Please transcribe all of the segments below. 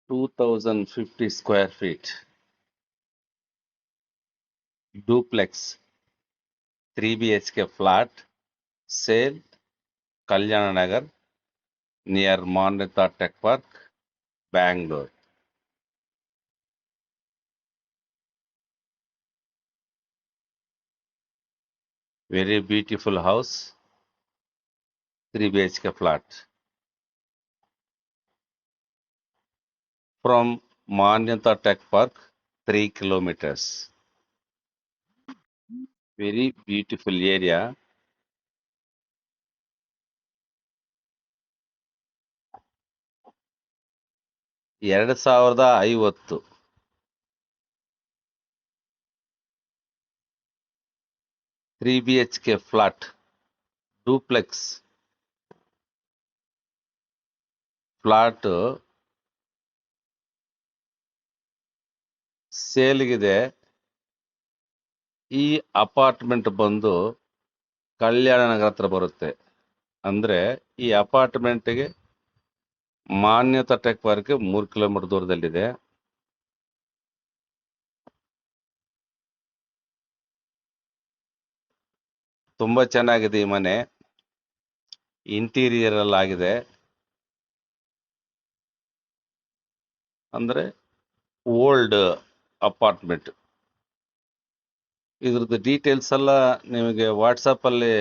2050 square feet duplex 3 BHK flat sale Kalyana Nagar near Manyata Tech Park, Bangalore. Very beautiful house, 3 BHK flat. From Manyata Tech Park, 3 kilometers. Very beautiful area. 2050 3 BHK flat duplex flat ಸೇಲ್ಗಿದೆ. ಈ apartment ಬಂದು ಕಲ್ಯಾಣ ನಗರ ಹತ್ರ ಬರುತ್ತೆ. ಅಂದ್ರೆ ಈ ಅಪಾರ್ಟ್ಮೆಂಟ್ಗೆ ಮಾನ್ಯತಾ tech park 3 kilometre ದೂರದಲ್ಲಿದೆ. ತುಂಬಾ ಚೆನ್ನಾಗಿದೆ ಈ ಮನೆ. ಇಂಟೀರಿಯರ್ ಎಲ್ಲ ಆಗಿದೆ. ಅಂದ್ರೆ ಓಲ್ಡ್ ಅಪಾರ್ಟ್ಮೆಂಟ್. ಇದ್ರದ್ದು ಡೀಟೇಲ್ಸ್ ಎಲ್ಲ ನಿಮಗೆ ವಾಟ್ಸಪ್ ಅಲ್ಲಿ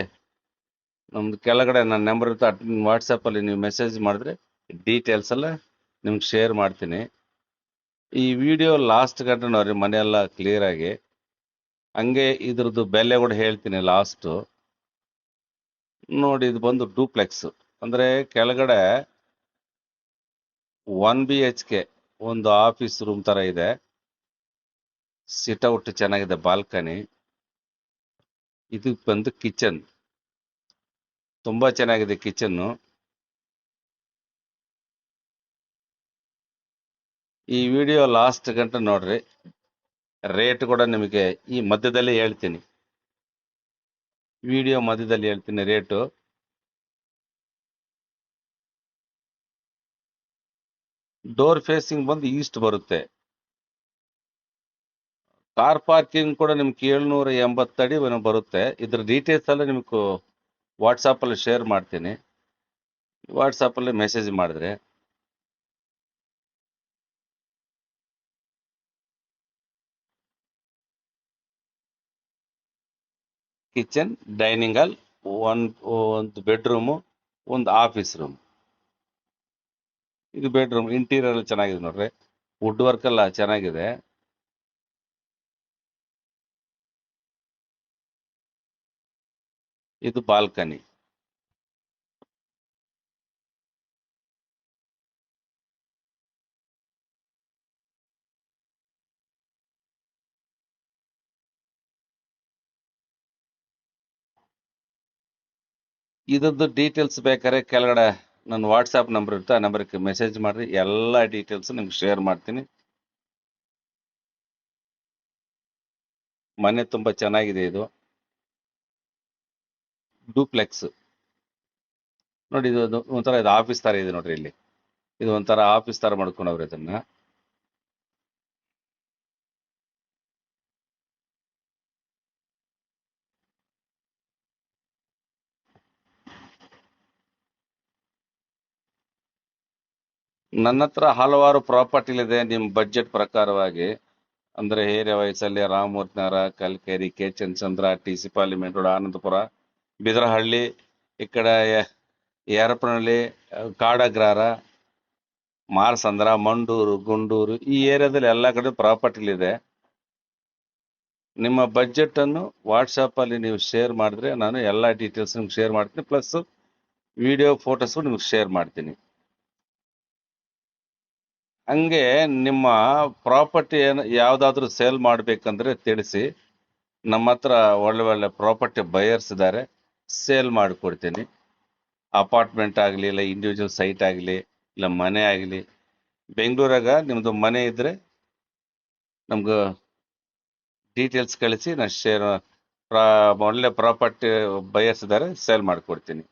ನಮ್ದು ಕೆಳಗಡೆ ನನ್ನ ನಂಬರ್ ಇರುತ್ತೆ. ವಾಟ್ಸಪ್ ಅಲ್ಲಿ ನೀವು ಮೆಸೇಜ್ ಮಾಡಿದ್ರೆ ಡೀಟೇಲ್ಸ್ ಎಲ್ಲ ನಿಮ್ಗೆ ಶೇರ್ ಮಾಡ್ತೀನಿ. ಈ ವಿಡಿಯೋ ಲಾಸ್ಟ್ ಗಂಟೆ ನೋಡ್ರಿ, ಮನೆಯೆಲ್ಲ ಕ್ಲಿಯರ್ ಆಗಿ. ಹಂಗೆ ಇದ್ರದ್ದು ಬೆಲೆ ಕೂಡ ಹೇಳ್ತೀನಿ ಲಾಸ್ಟ್. ನೋಡಿ, ಇದು ಬಂದು ಡೂಪ್ಲೆಕ್ಸ್. ಅಂದ್ರೆ ಕೆಳಗಡೆ 1 BHK ಒಂದು ಆಫೀಸ್ ರೂಮ್ ತರ ಇದೆ. ಸಿಟ್ ಔಟ್ ಚೆನ್ನಾಗಿದೆ, ಬಾಲ್ಕನಿ. ಇದು ಬಂದು ಕಿಚನ್. ತುಂಬಾ ಚೆನ್ನಾಗಿದೆ ಕಿಚನ್. ಈ ವಿಡಿಯೋ ಲಾಸ್ಟ್ ಗಂಟೆ ನೋಡ್ರಿ. ರೇಟ್ ಕೂಡ ನಿಮಗೆ ಈ ಮಧ್ಯದಲ್ಲಿ ಹೇಳ್ತೀನಿ. ವಿಡಿಯೋ ಮಧ್ಯದಲ್ಲಿ ಹೇಳ್ತೀನಿ ರೇಟು. ಡೋರ್ ಫೇಸಿಂಗ್ ಬಂದು ಈಸ್ಟ್ ಬರುತ್ತೆ. ಕಾರ್ ಪಾರ್ಕಿಂಗ್ ಕೂಡ ನಿಮ್ಗೆ 780 ಅಡಿ ಬರುತ್ತೆ. ಇದ್ರ ಡೀಟೇಲ್ಸ್ ಎಲ್ಲ ನಿಮ್ಗೆ ವಾಟ್ಸಾಪ್ ಅಲ್ಲಿ ಶೇರ್ ಮಾಡ್ತೀನಿ. ವಾಟ್ಸಾಪ್ ಅಲ್ಲಿ ಮೆಸೇಜ್ ಮಾಡಿದ್ರೆ. ಕಿಚನ್, ಡೈನಿಂಗ್ ಹಾಲ್, ಒಂದು ಬೆಡ್ರೂಮು, ಒಂದು ಆಫೀಸ್ ರೂಮ್. ಇದು ಬೆಡ್ರೂಮ್. ಇಂಟೀರಿಯರ್ ಚೆನ್ನಾಗಿದೆ ನೋಡ್ರಿ. ವುಡ್ ವರ್ಕ್ ಎಲ್ಲ ಚೆನ್ನಾಗಿದೆ. ಇದು ಬಾಲ್ಕನಿ. ಇದ್ರದ್ದು ಡೀಟೇಲ್ಸ್ ಬೇಕಾದ್ರೆ ಕೆಳಗಡೆ ನನ್ನ ವಾಟ್ಸಾಪ್ ನಂಬರ್ ಇರುತ್ತೆ. ಆ ನಂಬರ್ಗೆ ಮೆಸೇಜ್ ಮಾಡ್ರಿ. ಎಲ್ಲ ಡೀಟೇಲ್ಸ್ ನಿಮ್ಗೆ ಶೇರ್ ಮಾಡ್ತೀನಿ. ಮನೆ ತುಂಬಾ ಚೆನ್ನಾಗಿದೆ. ಇದು ಡೂಪ್ಲೆಕ್ಸ್ ನೋಡಿ. ಇದು ಒಂಥರ ಇದು ಆಫೀಸ್ ತರ ಇದೆ ನೋಡ್ರಿ. ಇಲ್ಲಿ ಇದು ಒಂಥರ ಆಫೀಸ್ ತರ ಮಾಡ್ಕೊಂಡವ್ರೆ ಇದನ್ನ. ನನ್ನ ಹತ್ರ ಹಲವಾರು ಪ್ರಾಪರ್ಟಿಲಿದೆ ನಿಮ್ ಬಡ್ಜೆಟ್ ಪ್ರಕಾರವಾಗಿ. ಅಂದ್ರೆ ಏರಿಯಾ ವಯಸ್ಸಲ್ಲಿ ರಾಮಮೂರ್ತಿ ನಗರ, ಕಲ್ಕೇರಿ, ಕೆ ಚಂದ್ರ, TC parliament road, Anandapura, Bidarahalli, ಈ ಕಡೆ ಯರಪನಹಳ್ಳಿ, ಕಾಡಗ್ರಾರ, ಮಾರಸಂದ್ರ, ಮಂಡೂರು, ಗುಂಡೂರು, ಈ ಏರಿಯಾದಲ್ಲಿ ಎಲ್ಲ ಕಡೆ ಪ್ರಾಪರ್ಟಿಲಿದೆ. ನಿಮ್ಮ ಬಡ್ಜೆಟ್ ಅನ್ನು ವಾಟ್ಸಾಪ್ ಅಲ್ಲಿ ನೀವು ಶೇರ್ ಮಾಡಿದ್ರೆ ನಾನು ಎಲ್ಲ ಡೀಟೇಲ್ಸ್ ನಿಮ್ಗೆ ಶೇರ್ ಮಾಡ್ತೀನಿ. ಪ್ಲಸ್ ವಿಡಿಯೋ ಫೋಟೋಸ್ ನಿಮ್ಗೆ ಶೇರ್ ಮಾಡ್ತೀನಿ. ಹಂಗೆ ನಿಮ್ಮ ಪ್ರಾಪರ್ಟಿ ಯಾವ್ದಾದ್ರು ಸೇಲ್ ಮಾಡ್ಬೇಕಂದ್ರೆ ತಿಳಿಸಿ. ನಮ್ಮ ಹತ್ರ ಒಳ್ಳೆ ಒಳ್ಳೆ ಪ್ರಾಪರ್ಟಿ ಬಯರ್ಸ್ ಇದ್ದಾರೆ. ಸೇಲ್ ಮಾಡಿಕೊಡ್ತೀನಿ. ಅಪಾರ್ಟ್ಮೆಂಟ್ ಆಗಲಿ, ಇಲ್ಲ ಇಂಡಿವಿಜುವಲ್ ಸೈಟ್ ಆಗಲಿ, ಇಲ್ಲ ಮನೆ ಆಗಲಿ. ಬೆಂಗಳೂರಾಗ ನಿಮ್ದು ಮನೆ ಇದ್ರೆ ನಮ್ಗೆ ಡೀಟೇಲ್ಸ್ ಕಳಿಸಿ. ನಾನು ಒಳ್ಳೆ ಪ್ರಾಪರ್ಟಿ ಬಯರ್ಸ್ ಇದ್ದಾರೆ, ಸೇಲ್ ಮಾಡಿಕೊಡ್ತೀನಿ.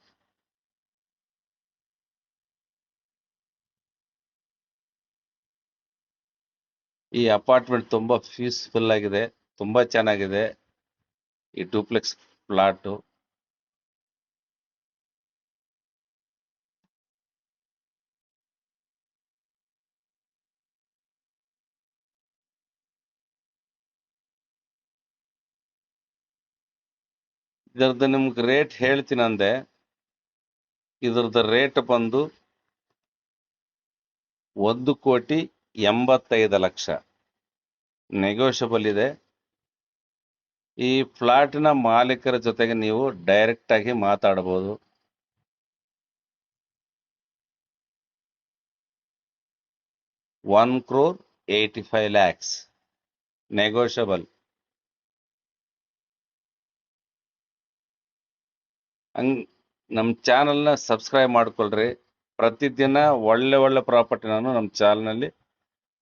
ಈ ಅಪಾರ್ಟ್ಮೆಂಟ್ ತುಂಬಾ ಪೀಸ್ಫುಲ್ ಆಗಿದೆ, ತುಂಬಾ ಚೆನ್ನಾಗಿದೆ ಈ ಡೂಪ್ಲೆಕ್ಸ್ ಪ್ಲಾಟ್. ಇದರದ್ದು ನಿಮ್ಗೆ ರೇಟ್ ಹೇಳ್ತೀನಿ ಅಂದೆ. ಇದ್ರದ್ದು ರೇಟ್ ಬಂದು 1,85,00,000 ನೆಗೋಷಿಯಬಲ್ ಇದೆ. ಈ ಫ್ಲಾಟಿನ ಮಾಲೀಕರ ಜೊತೆಗೆ ನೀವು ಡೈರೆಕ್ಟ್ ಆಗಿ ಮಾತಾಡಬಹುದು. 1,85,00,000 ನೆಗೋಷಿಯಬಲ್. ಹಂಗ್ ನಮ್ಮ ಚಾನಲ್ನ ಸಬ್ಸ್ಕ್ರೈಬ್ ಮಾಡ್ಕೊಳ್ರಿ. ಪ್ರತಿದಿನ ಒಳ್ಳೆ ಒಳ್ಳೆ ಪ್ರಾಪರ್ಟಿ ನಾನು ನಮ್ಮ ಚಾನಲ್ನಲ್ಲಿ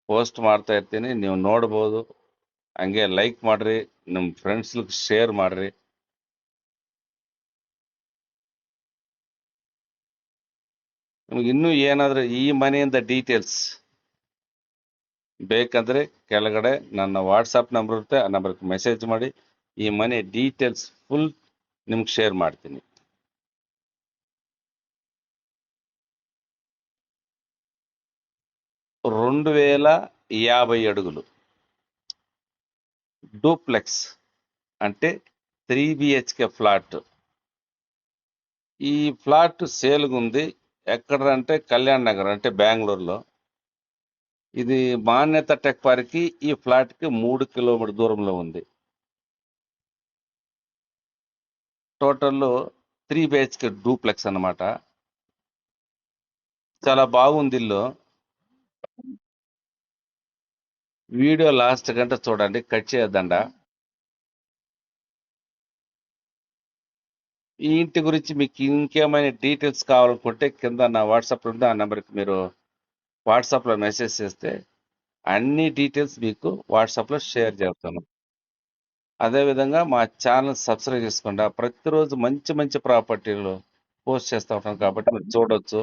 ಪೋಸ್ಟ್ ಮಾಡ್ತಾ ಇರ್ತೀನಿ, ನೀವು ನೋಡ್ಬೋದು. ಹಂಗೆ ಲೈಕ್ ಮಾಡ್ರಿ, ನಿಮ್ಮ ಫ್ರೆಂಡ್ಸ್ಗೆ ಶೇರ್ ಮಾಡ್ರಿ. ನಿಮ್ಗೆ ಇನ್ನೂ ಏನಾದರೂ ಈ ಮನೆಯಿಂದ ಡೀಟೇಲ್ಸ್ ಬೇಕಂದ್ರೆ ಕೆಳಗಡೆ ನನ್ನ ವಾಟ್ಸಪ್ ನಂಬರ್ ಇರುತ್ತೆ, ಆ ನಂಬರ್ಗೆ ಮೆಸೇಜ್ ಮಾಡಿ. ಈ ಮನೆ ಡೀಟೇಲ್ಸ್ ಫುಲ್ ನಿಮ್ಗೆ ಶೇರ್ ಮಾಡ್ತೀನಿ. 2,050 అడుగులు డూప్లెక్స్, అంటే 3 బిహెచ్కే ఫ్లాట్. ఈ ఫ్లాట్ సేల్గా ఉంది. ఎక్కడ అంటే కళ్యాణ్ నగర్, అంటే బెంగళూరులో. ఇది మాన్యత టెక్ పార్క్కి ఈ ఫ్లాట్కి 3 కిలోమీటర్ దూరంలో ఉంది. టోటల్ 3 బిహెచ్కే డూప్లెక్స్ అన్నమాట. చాలా బాగుంది ఇల్లు. వీడియో లాస్ట్ గంట చూడండి, కట్ చేయొద్దండ. ఈ ఇంటి గురించి మీకు ఇంకేమైనా డీటెయిల్స్ కావాలనుకుంటే కింద నా వాట్సాప్ ఉంది, ఆ నెంబర్కి మీరు వాట్సాప్లో మెసేజ్ చేస్తే అన్ని డీటెయిల్స్ మీకు వాట్సాప్లో షేర్ చేస్తాను. అదేవిధంగా మా ఛానల్ సబ్స్క్రైబ్ చేసుకోండి. ప్రతిరోజు మంచి మంచి ప్రాపర్టీలు పోస్ట్ చేస్తూ ఉంటాం కాబట్టి మీరు చూడొచ్చు.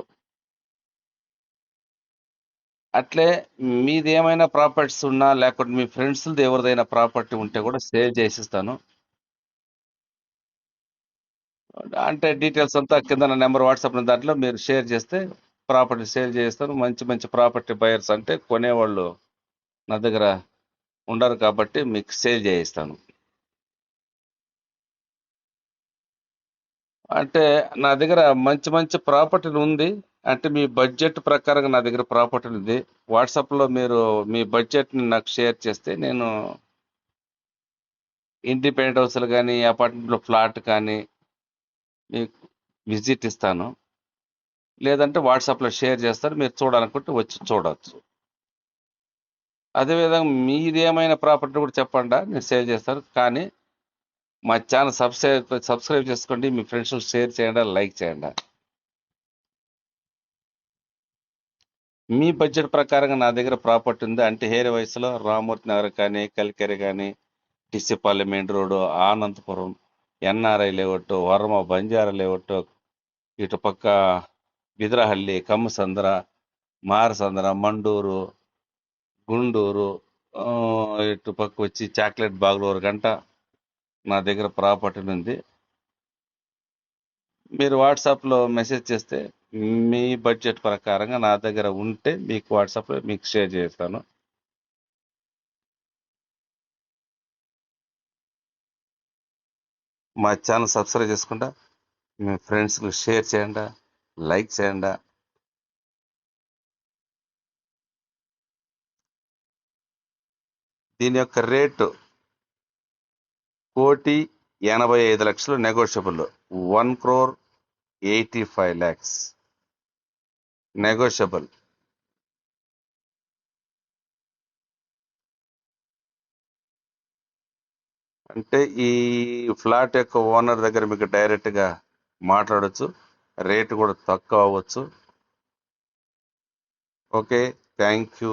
అట్లే మీది ఏమైనా ప్రాపర్టీస్ ఉన్నా, లేకుంటే మీ ఫ్రెండ్స్ది ఎవరిదైనా ప్రాపర్టీ ఉంటే కూడా సేవ్ చేసిస్తాను. అంటే డీటెయిల్స్ అంతా కింద నా నెంబర్ వాట్సాప్ దాంట్లో మీరు షేర్ చేస్తే ప్రాపర్టీ సేల్ చేస్తాను. మంచి మంచి ప్రాపర్టీ బయర్స్ అంటే కొనేవాళ్ళు నా దగ్గర ఉండరు కాబట్టి మీకు సేల్ చేయిస్తాను. అంటే నా దగ్గర మంచి మంచి ప్రాపర్టీలు ఉంది. అంటే మీ బడ్జెట్ ప్రకారంగా నా దగ్గర ప్రాపర్టీ ఉంది. వాట్సాప్లో మీరు మీ బడ్జెట్ని నాకు షేర్ చేస్తే నేను ఇండిపెండెంట్ హౌస్లు కానీ, అపార్ట్మెంట్లో ఫ్లాట్ కానీ మీకు విజిట్ ఇస్తాను. లేదంటే వాట్సాప్లో షేర్ చేస్తాను, మీరు చూడాలనుకుంటే వచ్చి చూడవచ్చు. అదేవిధంగా మీది ఏమైనా ప్రాపర్టీ కూడా చెప్పండి, నేను సేల్ చేస్తాను. కానీ మా ఛానల్ సబ్స్క్రైబ్ చేసుకోండి, మీ ఫ్రెండ్స్ షేర్ చేయండి, లైక్ చేయండి. మీ బడ్జెట్ ప్రకారంగా నా దగ్గర ప్రాపర్టీ ఉంది. అంటే హేరి వయసులో రామూర్తి నగర్ కానీ, కలికెరి కానీ, Tisipalli main road, Anantapuram, NRI layout, Varma Banjara layout, ఇటు పక్క బిద్రహల్లి, కమ్మసంద్ర, మారసంద్ర, మండూరు, గుండూరు, ఇటు పక్క వచ్చి చాక్లెట్ బాగ్లూరు గంట నా దగ్గర ప్రాపర్టీ ఉంది. మీరు వాట్సాప్లో మెసేజ్ చేస్తే మీ బడ్జెట్ ప్రకారంగా నా దగ్గర ఉంటే మీకు వాట్సాప్లో మీకు షేర్ చేస్తాను. మా ఛానల్ సబ్స్క్రైబ్ చేసుకుంటా, మీ ఫ్రెండ్స్కి షేర్ చేయండి, లైక్ చేయండి. దీని యొక్క రేటు 1,85,00,000 నెగోషియబుల్. 1,85,00,000 నెగోషియబుల్. అంటే ఈ ఫ్లాట్ యొక్క ఓనర్ దగ్గర మీకు డైరెక్ట్గా మాట్లాడచ్చు, రేటు కూడా తక్కువ అవ్వచ్చు. Okay, thank you.